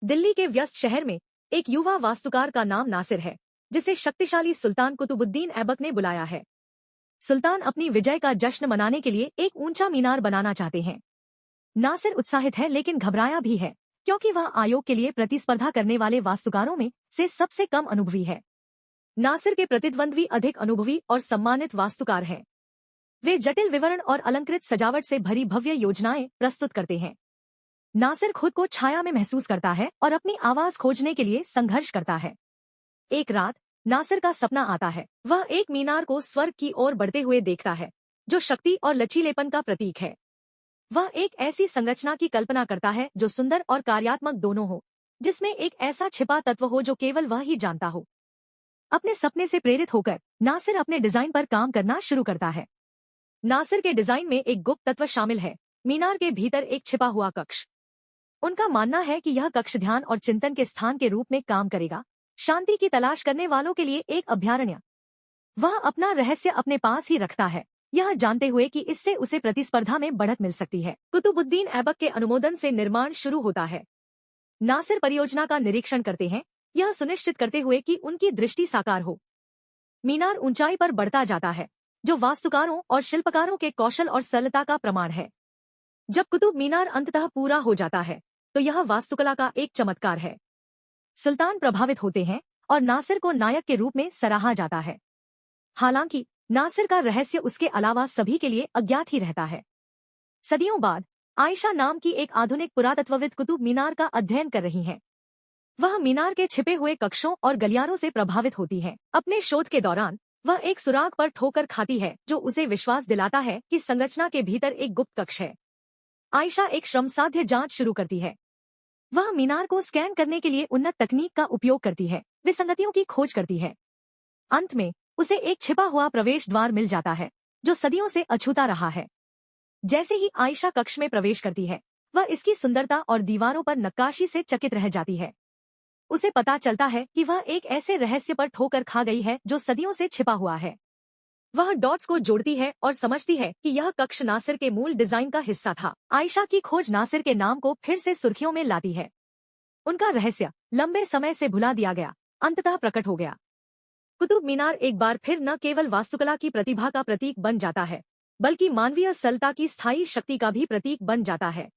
दिल्ली के व्यस्त शहर में एक युवा वास्तुकार का नाम नासिर है, जिसे शक्तिशाली सुल्तान कुतुबुद्दीन ऐबक ने बुलाया है। सुल्तान अपनी विजय का जश्न मनाने के लिए एक ऊंचा मीनार बनाना चाहते हैं। नासिर उत्साहित है लेकिन घबराया भी है, क्योंकि वह आयोग के लिए प्रतिस्पर्धा करने वाले वास्तुकारों में से सबसे कम अनुभवी है। नासिर के प्रतिद्वंद्वी अधिक अनुभवी और सम्मानित वास्तुकार हैं। वे जटिल विवरण और अलंकृत सजावट से भरी भव्य योजनाएं प्रस्तुत करते हैं। नासिर खुद को छाया में महसूस करता है और अपनी आवाज खोजने के लिए संघर्ष करता है। एक रात नासिर का सपना आता है। वह एक मीनार को स्वर्ग की ओर बढ़ते हुए देखता है, जो शक्ति और लचीलेपन का प्रतीक है। वह एक ऐसी संरचना की कल्पना करता है जो सुंदर और कार्यात्मक दोनों हो, जिसमें एक ऐसा छिपा तत्व हो जो केवल वह ही जानता हो। अपने सपने से प्रेरित होकर नासिर अपने डिजाइन पर काम करना शुरू करता है। नासिर के डिजाइन में एक गुप्त तत्व शामिल है, मीनार के भीतर एक छिपा हुआ कक्ष। उनका मानना है कि यह कक्ष ध्यान और चिंतन के स्थान के रूप में काम करेगा, शांति की तलाश करने वालों के लिए एक अभयारण्य। वह अपना रहस्य अपने पास ही रखता है, यह जानते हुए कि इससे उसे प्रतिस्पर्धा में बढ़त मिल सकती है। कुतुबुद्दीन ऐबक के अनुमोदन से निर्माण शुरू होता है। नासिर परियोजना का निरीक्षण करते हैं, यह सुनिश्चित करते हुए कि उनकी दृष्टि साकार हो। मीनार ऊंचाई पर बढ़ता जाता है, जो वास्तुकारों और शिल्पकारों के कौशल और सरलता का प्रमाण है। जब कुतुब मीनार अंततः पूरा हो जाता है, तो यह वास्तुकला का एक चमत्कार है। सुल्तान प्रभावित होते हैं और नासिर को नायक के रूप में सराहा जाता है। हालांकि नासिर का रहस्य उसके अलावा सभी के लिए अज्ञात ही रहता है। सदियों बाद आयशा नाम की एक आधुनिक पुरातत्वविद कुतुब मीनार का अध्ययन कर रही हैं। वह मीनार के छिपे हुए कक्षों और गलियारों से प्रभावित होती है। अपने शोध के दौरान वह एक सुराग पर ठोकर खाती है, जो उसे विश्वास दिलाता है कि संरचना के भीतर एक गुप्त कक्ष है। आयशा एक श्रमसाध्य जांच शुरू करती है। वह मीनार को स्कैन करने के लिए उन्नत तकनीक का उपयोग करती है, विसंगतियों की खोज करती है। अंत में उसे एक छिपा हुआ प्रवेश द्वार मिल जाता है, जो सदियों से अछूता रहा है। जैसे ही आयशा कक्ष में प्रवेश करती है, वह इसकी सुंदरता और दीवारों पर नक्काशी से चकित रह जाती है। उसे पता चलता है कि वह एक ऐसे रहस्य पर ठोकर खा गई है जो सदियों से छिपा हुआ है। वह डॉट्स को जोड़ती है और समझती है कि यह कक्ष नासिर के मूल डिजाइन का हिस्सा था। आयशा की खोज नासिर के नाम को फिर से सुर्खियों में लाती है। उनका रहस्य लंबे समय से भुला दिया गया, अंततः प्रकट हो गया। कुतुब मीनार एक बार फिर न केवल वास्तुकला की प्रतिभा का प्रतीक बन जाता है, बल्कि मानवीय सरलता की स्थायी शक्ति का भी प्रतीक बन जाता है।